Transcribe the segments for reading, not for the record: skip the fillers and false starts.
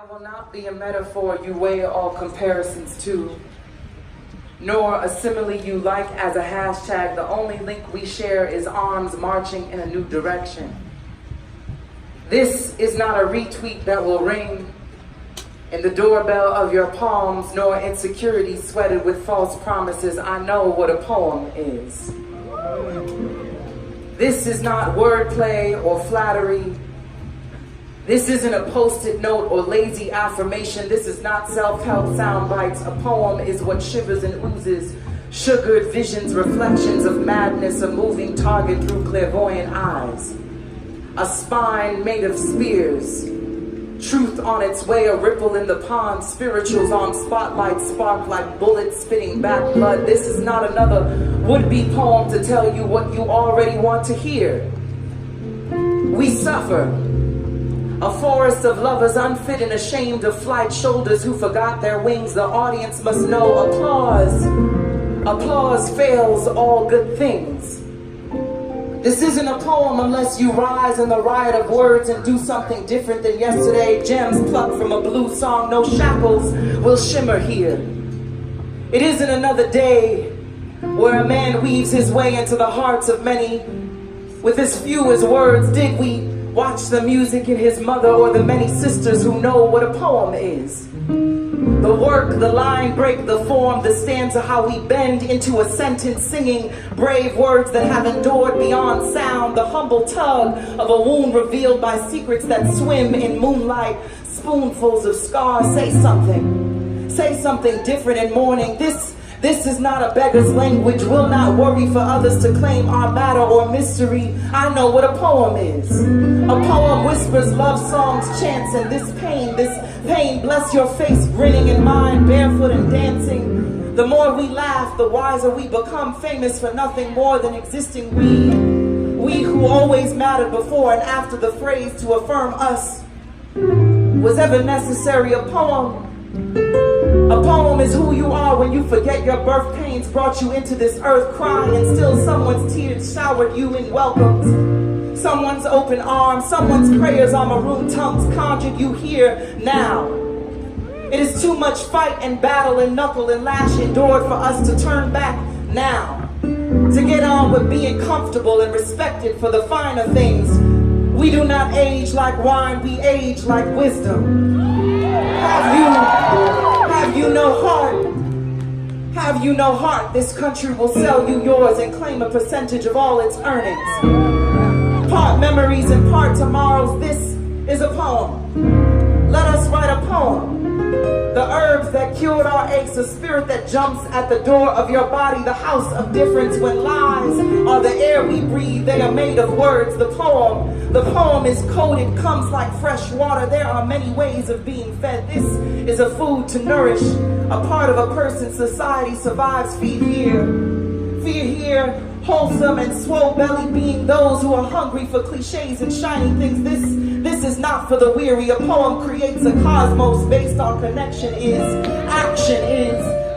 I will not be a metaphor you weigh all comparisons to, nor a simile you like as a hashtag. The only link we share is arms marching in a new direction. This is not a retweet that will ring in the doorbell of your palms, nor insecurity sweated with false promises. I know what a poem is. This is not wordplay or flattery. This isn't a post-it note or lazy affirmation. This is not self-help sound bites. A poem is what shivers and oozes, sugared visions, reflections of madness, a moving target through clairvoyant eyes. A spine made of spears, truth on its way, a ripple in the pond, spirituals on spotlight, spark like bullets spitting back blood. This is not another would-be poem to tell you what you already want to hear. We suffer. A forest of lovers unfit and ashamed of flight, shoulders who forgot their wings. The audience must know applause. Applause fails all good things. This isn't a poem unless you rise in the riot of words and do something different than yesterday. Gems plucked from a blue song, no shackles will shimmer here. It isn't another day where a man weaves his way into the hearts of many with as few as words. Did we watch the music in his mother or the many sisters who know what a poem is? The work, the line break, the form, the stanza, how we bend into a sentence, singing brave words that have endured beyond sound, the humble tug of a wound revealed by secrets that swim in moonlight, spoonfuls of scars. Say something different in mourning. This is not a beggar's language. We'll not worry for others to claim our matter or mystery. I know what a poem is. A poem whispers love songs, chants, and this pain, bless your face, grinning and mine, barefoot and dancing. The more we laugh, the wiser we become, famous for nothing more than existing. We who always mattered before and after the phrase to affirm us was ever necessary. A poem is who you are when you forget your birth pains brought you into this earth, crying, and still someone's tears showered you in welcomes. Someone's open arms, someone's prayers on maroon tongues conjured you here now. It is too much fight and battle and knuckle and lash endured for us to turn back now. To get on with being comfortable and respected for the finer things. We do not age like wine, we age like wisdom. Have you no heart? Have you no heart? This country will sell you yours and claim a percentage of all its earnings. Part memories and part tomorrows. This is a poem. Let us write a poem. The herbs that cured our aches, a spirit that jumps at the door of your body, the house of difference. When lies are the air we breathe, they are made of words. The poem is coded, comes like fresh water. There are many ways of being fed. This is a food to nourish. A part of a person's society survives. Fear here, wholesome and swole belly being those who are hungry for cliches and shiny things. This is not for the weary. A poem creates a cosmos based on connection.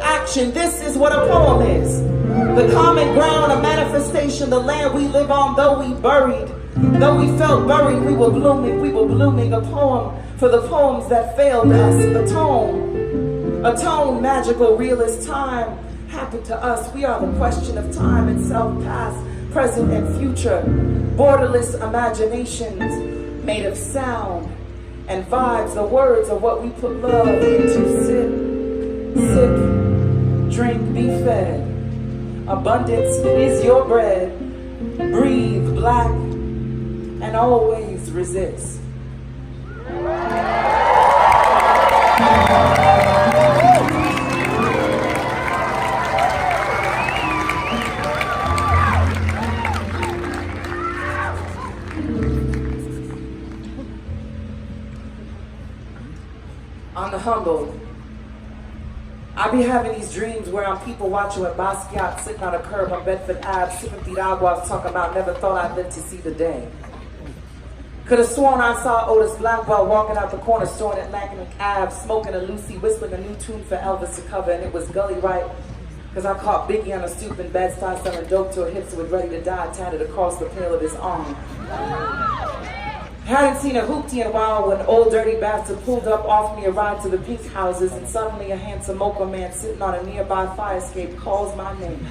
Action. This is what a poem is. The common ground, a manifestation, the land we live on. Though we felt buried, we were blooming. A poem for the poems that failed us. A tone, magical, real as time happened to us. We are the question of time itself, past, present, and future. Borderless imaginations made of sound and vibes. The words are what we put love into. Sip, drink, be fed. Abundance is your bread. Breathe, black, and always resist. On the humble, I be having these dreams where I'm people watching with Basquiat sitting on a curb on Bedford Ave, sipping piraguas, talking about never thought I'd live to see the day. Could have sworn I saw Otis Blackwell walking out the corner store in Atlantic Ave, smoking a Lucy, whistling a new tune for Elvis to cover, and it was gully right, because I caught Biggie on a stoop in Bed-Stuy selling dope to a hipster with ready to die tatted across the pale of his arm. Hadn't seen a hoopty in a while when old dirty bastard pulled up, offered me a ride to the pink houses, and suddenly a handsome mocha man sitting on a nearby fire escape calls my name.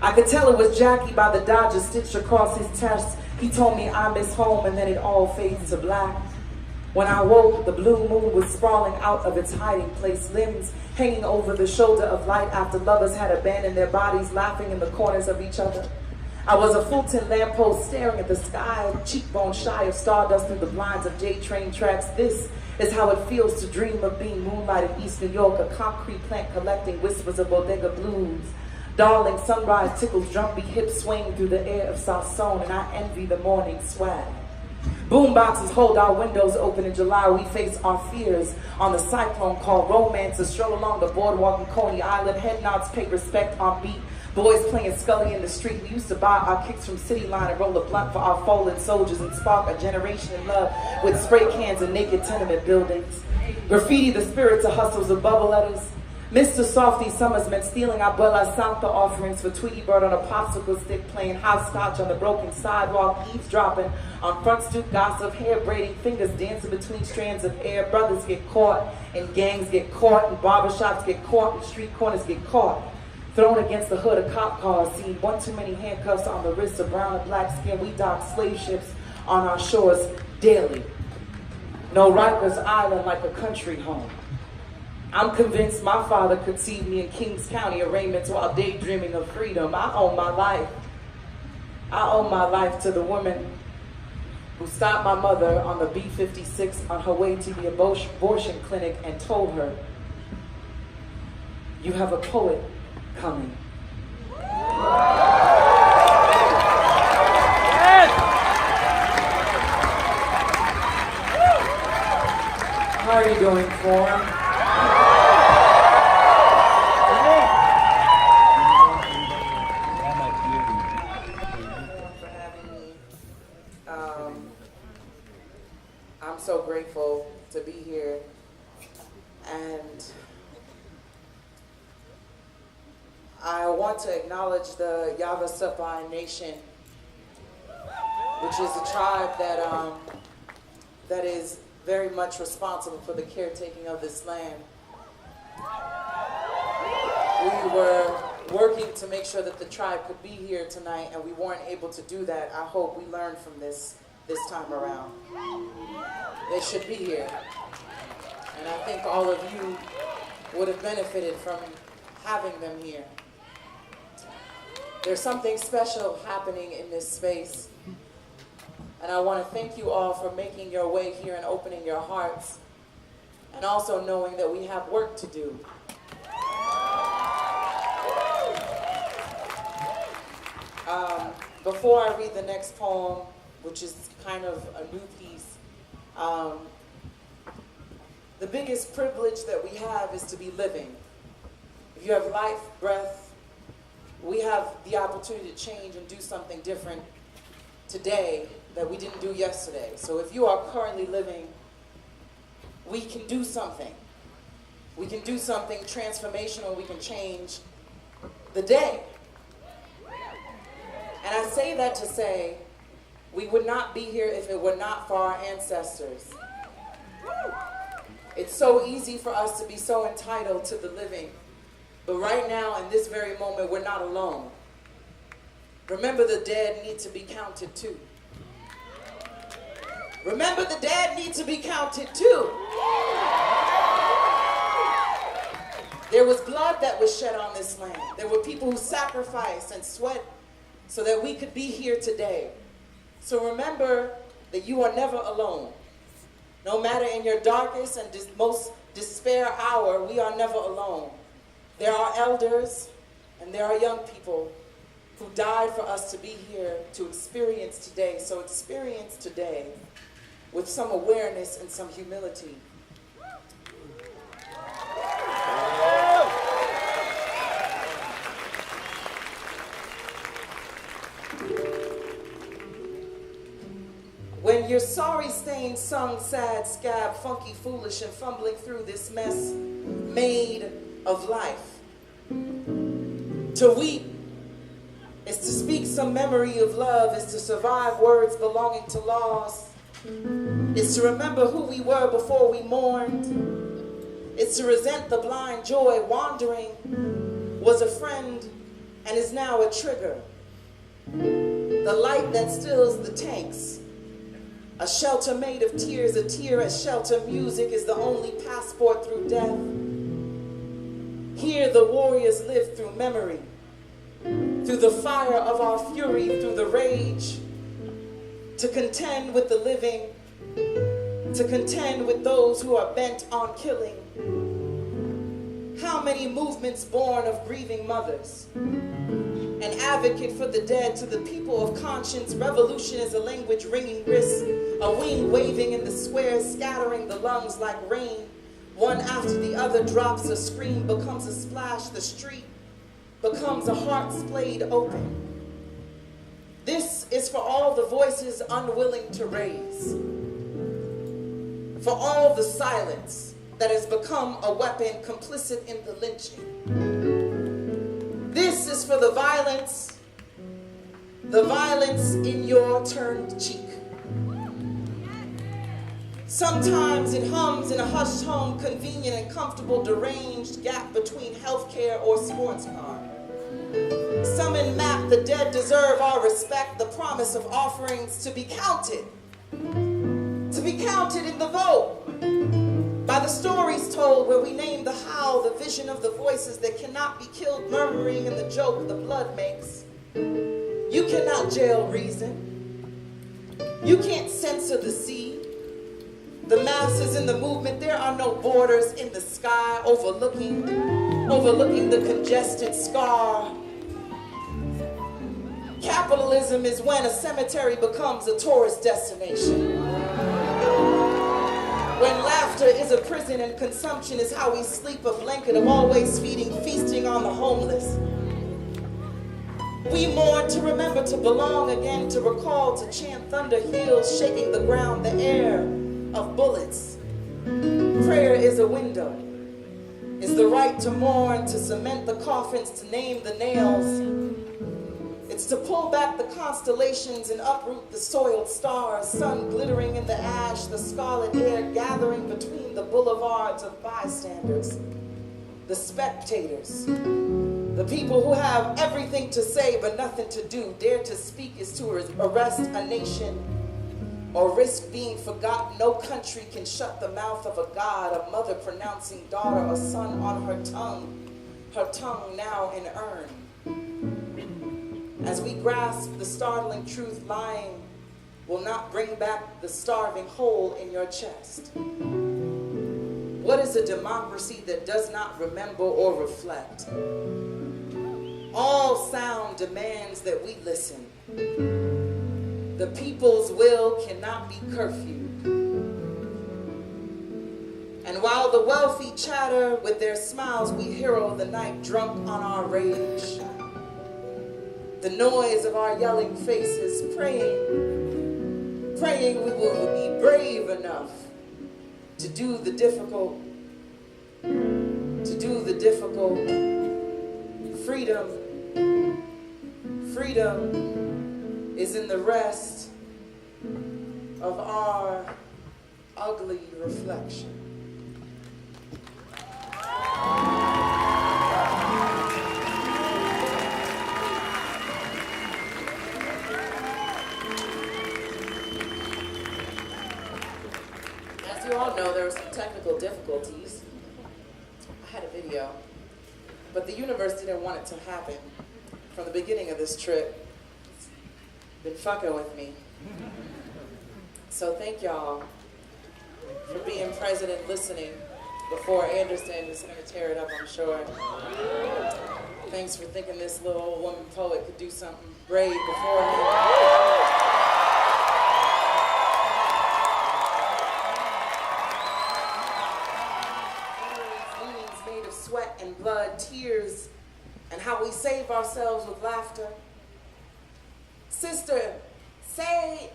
I could tell it was Jackie by the Dodger stitched across his chest. He told me I miss home, and then it all fades to black. When I woke, the blue moon was sprawling out of its hiding place, limbs hanging over the shoulder of light after lovers had abandoned their bodies, laughing in the corners of each other. I was a Fulton lamppost staring at the sky, cheekbone shy of stardust through the blinds of J-train tracks. This is how it feels to dream of being moonlight in East New York, a concrete plant collecting whispers of bodega blues. Darling, sunrise tickles drumbeat hips swaying through the air of South Zone, and I envy the morning swag. Boomboxes hold our windows open in July. We face our fears on the cyclone called romance. A stroll along the boardwalk in Coney Island. Head nods pay respect on beat. Boys playing Scully in the street. We used to buy our kicks from City Line and roll a blunt for our fallen soldiers and spark a generation in love with spray cans and naked tenement buildings. Graffiti the spirits of hustles of bubble letters. Mr. Softy Summers meant stealing our Bella Santa offerings for Tweety Bird on a popsicle stick, playing hopscotch on the broken sidewalk, eavesdropping on front stoop gossip, hair braiding, fingers dancing between strands of air. Brothers get caught, and gangs get caught, and barbershops get caught, and street corners get caught. Thrown against the hood of cop cars, seen one too many handcuffs on the wrists of brown and black skin. We dock slave ships on our shores daily. No Rikers Island like a country home. I'm convinced my father conceived me in Kings County arraignments while daydreaming of freedom. I owe my life. I owe my life to the woman who stopped my mother on the B-56 on her way to the abortion clinic and told her, "You have a poet coming." How are you doing, Forum? I'm so grateful to be here, and I want to acknowledge the Yavasapai Nation, which is a tribe that is very much responsible for the caretaking of this land. We were working to make sure that the tribe could be here tonight, and we weren't able to do that. I hope we learned from this time around. They should be here. And I think all of you would have benefited from having them here. There's something special happening in this space. And I want to thank you all for making your way here and opening your hearts. And also knowing that we have work to do. Before I read the next poem, which is kind of a new piece, the biggest privilege that we have is to be living. If you have life, breath, we have the opportunity to change and do something different today that we didn't do yesterday. So if you are currently living, we can do something. We can do something transformational. We can change the day. And I say that to say, we would not be here if it were not for our ancestors. It's so easy for us to be so entitled to the living. But right now, in this very moment, we're not alone. Remember, the dead need to be counted too. Remember, the dead need to be counted too. There was blood that was shed on this land. There were people who sacrificed and sweat so that we could be here today. So remember that you are never alone. No matter in your darkest and most despair hour, we are never alone. There are elders and there are young people who died for us to be here to experience today. So experience today with some awareness and some humility. When your sorry stain sung, sad, scab, funky, foolish, and fumbling through this mess made of life. To weep is to speak some memory of love, is to survive words belonging to loss, It's to remember who we were before we mourned. It's to resent the blind joy. Wandering was a friend and is now a trigger. The light that stills the tanks. A shelter made of tears, a tear as shelter. Music is the only passport through death. Here the warriors live through memory, through the fire of our fury, through the rage, to contend with the living, to contend with those who are bent on killing. How many movements born of grieving mothers? An advocate for the dead to the people of conscience. Revolution is a language ringing wrists, a wing waving in the squares, scattering the lungs like rain. One after the other drops a scream, becomes a splash. The street becomes a heart splayed open. This is for all the voices unwilling to raise, for all the silence that has become a weapon, complicit in the lynching. This is for the violence in your turned cheek. Sometimes it hums in a hushed home, convenient and comfortable, deranged gap between healthcare or sports car. Summon map, the dead deserve our respect, the promise of offerings to be counted in the vote. By the stories told where we name the how, the vision of the voices that cannot be killed, murmuring in the joke the blood makes. You cannot jail reason. You can't censor the sea. The masses in the movement, there are no borders in the sky, overlooking the congested scar. Capitalism is when a cemetery becomes a tourist destination. When laughter is a prison and consumption is how we sleep, a blanket of always feasting on the homeless. We mourn to remember to belong again, to recall, to chant thunder heels, shaking the ground, the air of bullets. Prayer is a window, is the right to mourn, to cement the coffins, to name the nails. It's to pull back the constellations and uproot the soiled stars, sun glittering in the ash, the scarlet air gathering between the boulevards of bystanders, the spectators, the people who have everything to say but nothing to do. Dare to speak is to arrest a nation or risk being forgotten. No country can shut the mouth of a god, a mother pronouncing daughter, a son on her tongue now in urn. As we grasp the startling truth, lying will not bring back the starving hole in your chest. What is a democracy that does not remember or reflect? All sound demands that we listen. The people's will cannot be curfewed. And while the wealthy chatter with their smiles, we hero the night drunk on our rage. The noise of our yelling faces, praying we will be brave enough to do the difficult. Freedom is in the rest of our ugly reflection. As you all know, there were some technical difficulties. I had a video, but the universe didn't want it to happen. From the beginning of this trip, it's been fucking with me. So thank y'all for being present and listening before Anderson is going to tear it up, I'm sure. Thanks for thinking this little old woman poet could do something brave before me. Made of sweat and blood, tears, and how we save ourselves with laughter. Sister, say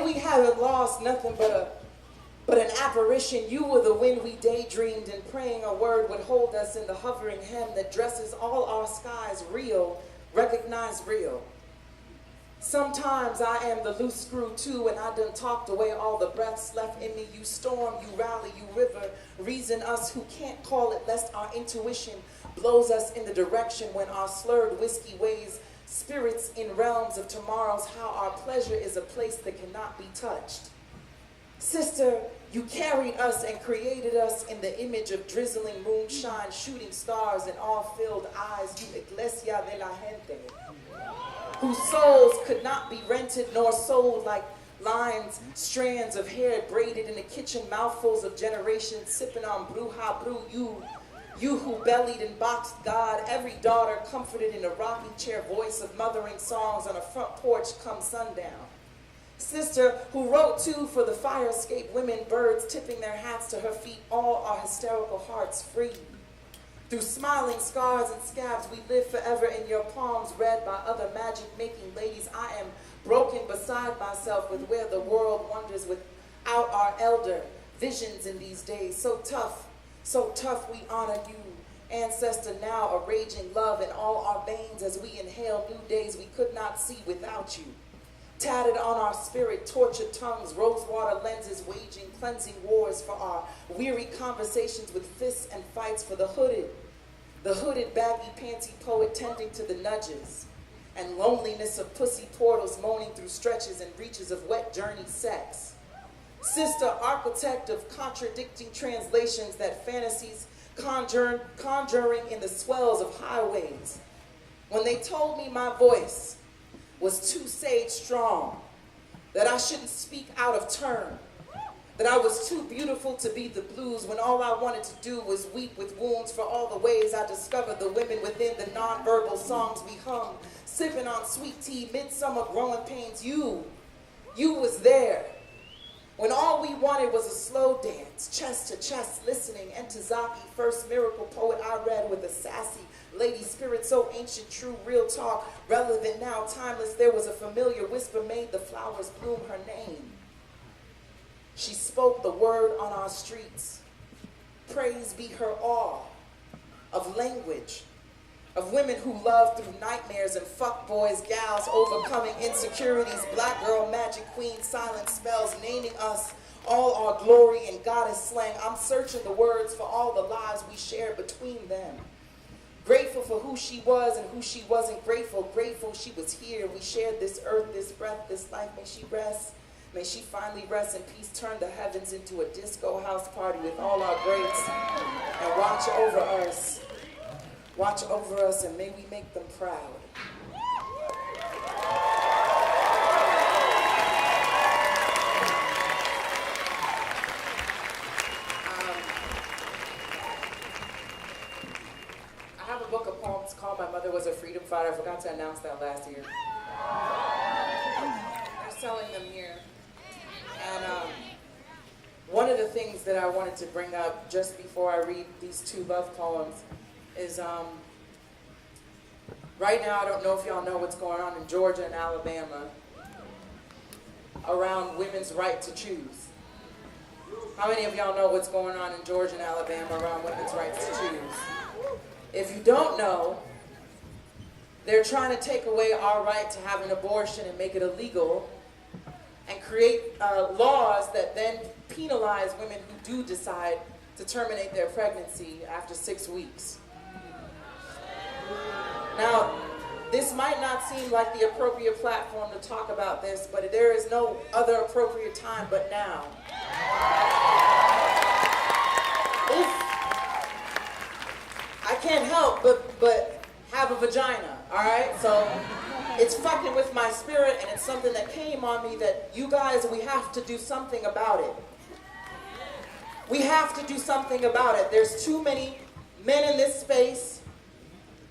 we haven't lost nothing but an apparition. You were the wind we daydreamed, and praying a word would hold us in the hovering hem that dresses all our skies real, recognize real. Sometimes I am the loose screw too, and I done talked away all the breaths left in me. You storm, you rally, you river, reason us who can't call it, lest our intuition blows us in the direction when our slurred whiskey weighs spirits in realms of tomorrows, how our pleasure is a place that cannot be touched. Sister, you carried us and created us in the image of drizzling moonshine, shooting stars and all-filled eyes, you iglesia de la gente, whose souls could not be rented nor sold like lines, strands of hair braided in a kitchen, mouthfuls of generations sipping on bruja brew. You who bellied and boxed God, every daughter comforted in a rocking chair voice of mothering songs on a front porch come sundown. Sister, who wrote too for the fire escape, women, birds tipping their hats to her feet, all our hysterical hearts free. Through smiling scars and scabs, we live forever in your palms, read by other magic-making ladies. I am broken beside myself with where the world wanders without our elder visions in these days. So tough we honor you, ancestor, now a raging love in all our veins as we inhale new days we could not see without you. Tatted on our spirit, tortured tongues, rosewater lenses, waging cleansing wars for our weary conversations with fists and fights for the hooded baggy panty poet tending to the nudges and loneliness of pussy portals moaning through stretches and reaches of wet journey sex. Sister, architect of contradicting translations that fantasies conjuring in the swells of highways. When they told me my voice was too sage strong, that I shouldn't speak out of turn, that I was too beautiful to be the blues, when all I wanted to do was weep with wounds for all the ways I discovered the women within the nonverbal songs we hum, sipping on sweet tea, midsummer growing pains. You was there. When all we wanted was a slow dance, chest to chest, listening. Entezaki, first miracle poet I read with a sassy lady spirit, so ancient, true, real talk, relevant now, timeless. There was a familiar whisper made the flowers bloom her name. She spoke the word on our streets. Praise be her awe of language, of women who love through nightmares and fuck boys, gals overcoming insecurities, black girl, magic queen, silent spells, naming us all our glory and goddess slang. I'm searching the words for all the lives we shared between them. Grateful for who she was and who she wasn't. Grateful she was here. We shared this earth, this breath, this life. May she rest. May she finally rest in peace. Turn the heavens into a disco house party with all our greats and watch over us. Watch over us, and may we make them proud. I have a book of poems called My Mother Was a Freedom Fighter. I forgot to announce that last year. They're selling them here. And one of the things that I wanted to bring up just before I read these two love poems is right now, I don't know if y'all know what's going on in Georgia and Alabama around women's right to choose. How many of y'all know what's going on in Georgia and Alabama around women's rights to choose? If you don't know, they're trying to take away our right to have an abortion and make it illegal and create laws that then penalize women who do decide to terminate their pregnancy after 6 weeks. Now, this might not seem like the appropriate platform to talk about this, but there is no other appropriate time but now. I can't help but have a vagina, all right? So it's fucking with my spirit, and it's something that came on me that you guys, we have to do something about it. We have to do something about it. There's too many men in this space.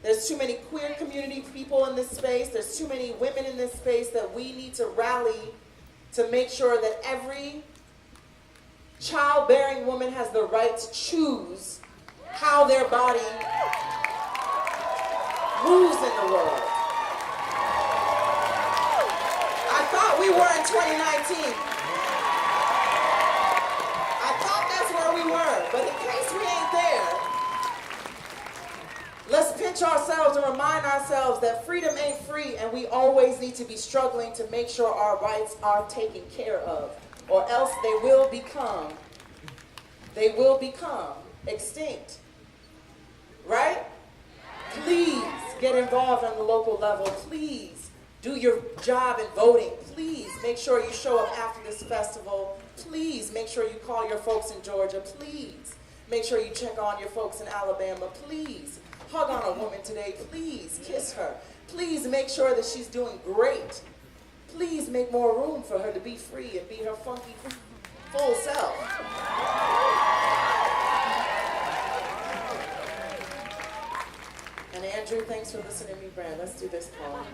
There's too many queer community people in this space. There's too many women in this space that we need to rally to make sure that every childbearing woman has the right to choose how their body moves in the world. I thought we were in 2019. I thought that's where we were, but in case we ain't there, let's pinch ourselves ourselves and remind ourselves that freedom ain't free, and we always need to be struggling to make sure our rights are taken care of, or else they will become extinct. Right? Please get involved on the local level. Please do your job in voting. Please make sure you show up after this festival. Please make sure you call your folks in Georgia. Please make sure you check on your folks in Alabama. Please hug on a woman today. Please kiss her. Please make sure that she's doing great. Please make more room for her to be free and be her funky, full self. And Andrew, thanks for listening to me, Brand. Let's do this poem.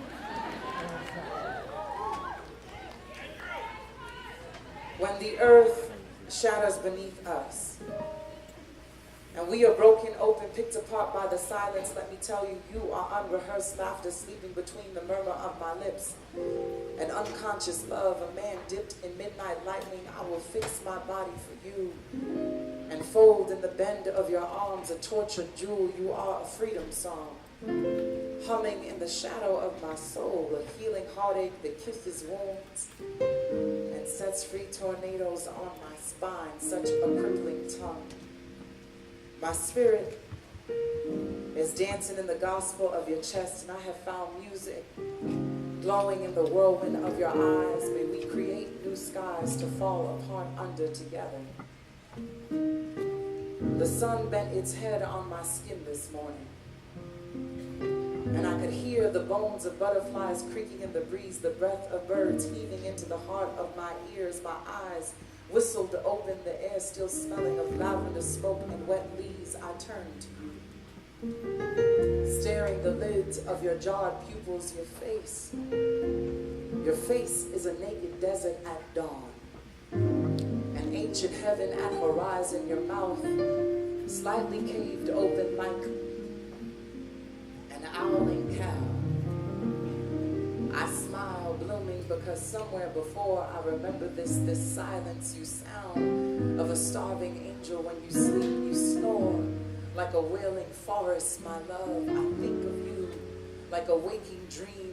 When the earth shatters beneath us, and we are broken open, picked apart by the silence, let me tell you, you are unrehearsed laughter sleeping between the murmur of my lips. An unconscious love, a man dipped in midnight lightning. I will fix my body for you and fold in the bend of your arms a tortured jewel. You are a freedom song, humming in the shadow of my soul, a healing heartache that kisses wounds and sets free tornadoes on my spine, such a crippling tongue. My spirit is dancing in the gospel of your chest, and I have found music glowing in the whirlwind of your eyes. May we create new skies to fall apart under together. The sun bent its head on my skin this morning, and I could hear the bones of butterflies creaking in the breeze, the breath of birds heaving into the heart of my ears. My eyes whistled to open, the air still smelling of lavender smoke and wet leaves. I turned to you, staring the lids of your jarred pupils. Your face is a naked desert at dawn, an ancient heaven at horizon. Your mouth slightly caved open like an owling cow. I smile, blooming, because somewhere before I remember this silence. You sound of a starving angel when you sleep. You snore like a wailing forest, my love. I think of you like a waking dream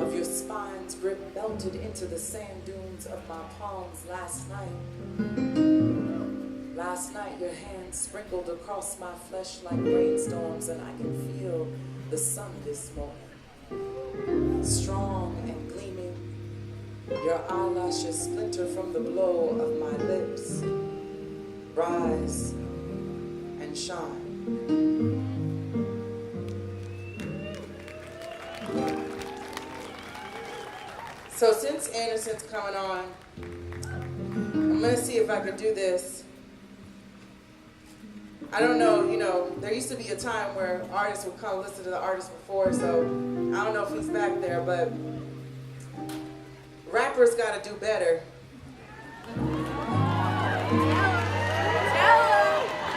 of your spine's grip melted into the sand dunes of my palms last night. Last night, your hands sprinkled across my flesh like rainstorms, and I can feel the sun this morning. Strong and gleaming, your eyelashes splinter from the blow of my lips. Rise and shine. So since Anderson's coming on, I'm gonna see if I can do this. I don't know, there used to be a time where artists would come listen to the artist before, so I don't know if he's back there, but rappers gotta do better.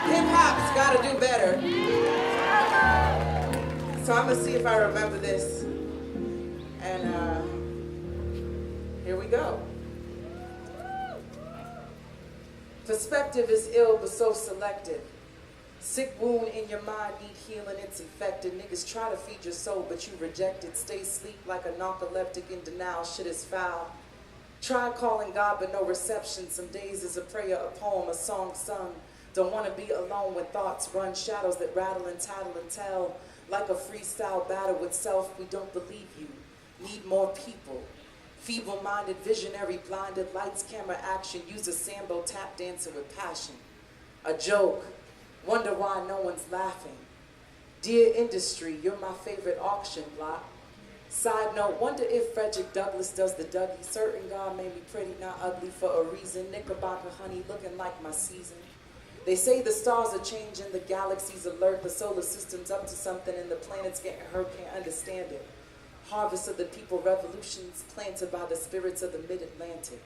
Hip-hop's gotta do better. So I'm gonna see if I remember this. And here we go. Perspective is ill but so selective. Sick wound in your mind need healing, it's infected. Niggas try to feed your soul, but you reject it. Stay asleep like a narcoleptic in denial, shit is foul. Try calling God, but no reception. Some days is a prayer, a poem, a song sung. Don't want to be alone when thoughts run, shadows that rattle and tattle and tell. Like a freestyle battle with self, we don't believe you. Need more people. Feeble-minded, visionary, blinded, lights, camera, action. Use a sambo, tap dancing with passion. A joke. Wonder why no one's laughing. Dear industry, you're my favorite auction block. Side note, wonder if Frederick Douglass does the Dougie. Certain God made me pretty, not ugly for a reason. Knickerbocker honey looking like my season. They say the stars are changing, the galaxies alert, the solar system's up to something, and the planets getting hurt, can't understand it. Harvest of the people, revolutions planted by the spirits of the mid-Atlantic.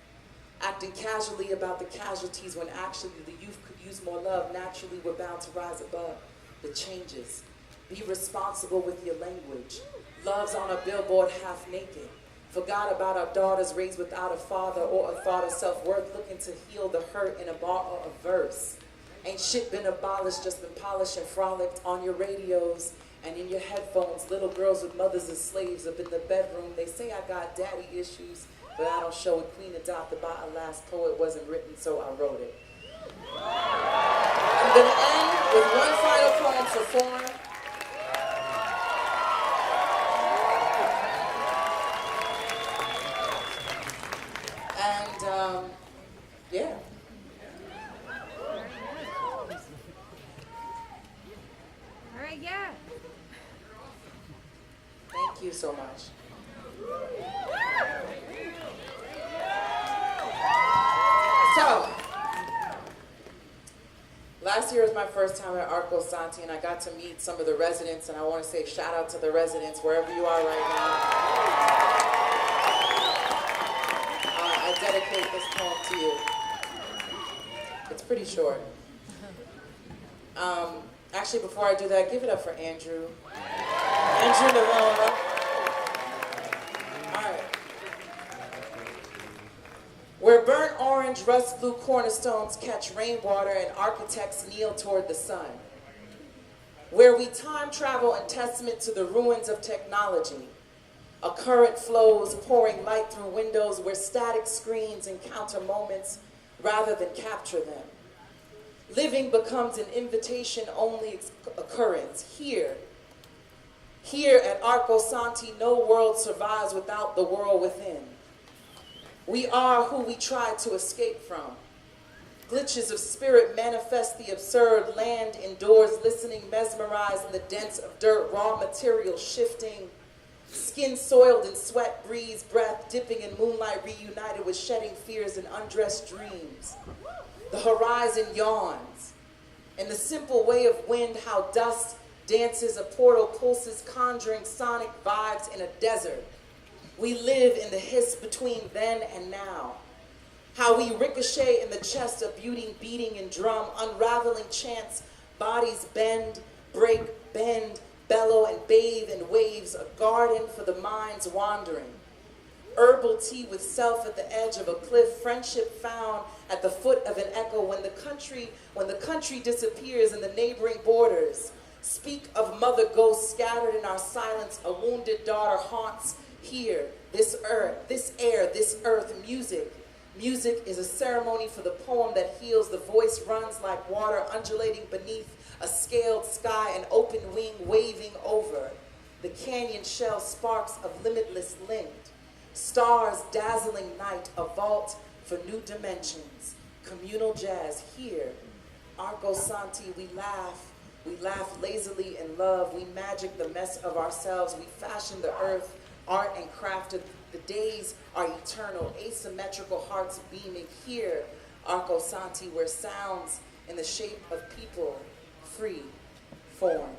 Acting casually about the casualties when actually the youth could use more love. Naturally, we're bound to rise above the changes. Be responsible with your language. Love's on a billboard half naked. Forgot about our daughters raised without a father or a thought of self-worth, looking to heal the hurt in a bar or a verse. Ain't shit been abolished, just been polished and frolicked on your radios And in your headphones, little girls with mothers as slaves up in the bedroom. They say I got daddy issues, but I don't show it. Queen adopted by a last poet wasn't written, so I wrote it. I'm gonna end with one final poem for Foreign. And yeah. All right, yeah. Thank you so much. So, last year was my first time at Arcosanti, and I got to meet some of the residents, and I want to say shout out to the residents wherever you are right now. I dedicate this poem to you. It's pretty short. Actually, before I do that, give it up for Andrew. Andrew Navarro. All right. Where burnt orange, rust blue cornerstones catch rainwater and architects kneel toward the sun. Where we time travel in testament to the ruins of technology. A current flows, pouring light through windows where static screens encounter moments rather than capture them. Living becomes an invitation-only occurrence. Here at Arcosanti, no world survives without the world within. We are who we try to escape from. Glitches of spirit manifest the absurd, land indoors, listening, mesmerized in the dents of dirt, raw material shifting, skin soiled in sweat, breeze, breath, dipping in moonlight, reunited with shedding fears and undressed dreams. The horizon yawns. In the simple way of wind, how dust dances, a portal pulses, conjuring sonic vibes in a desert. We live in the hiss between then and now. How we ricochet in the chest of beauty, beating and drum, unraveling chants, bodies bend, break, bend, bellow, and bathe in waves, a garden for the mind's wandering. Herbal tea with self at the edge of a cliff, friendship found at the foot of an echo when the country disappears in the neighboring borders. Speak of mother ghosts scattered in our silence, a wounded daughter haunts here, this earth, this air, this earth, music. Music is a ceremony for the poem that heals. The voice runs like water undulating beneath a scaled sky, an open wing waving over. The canyon shell sparks of limitless linked. Stars dazzling night, a vault for new dimensions. Communal jazz here. Arcosanti, we laugh lazily in love. We magic the mess of ourselves. We fashion the earth, art and crafted. The days are eternal, asymmetrical hearts beaming here. Arcosanti, where sounds in the shape of people free form.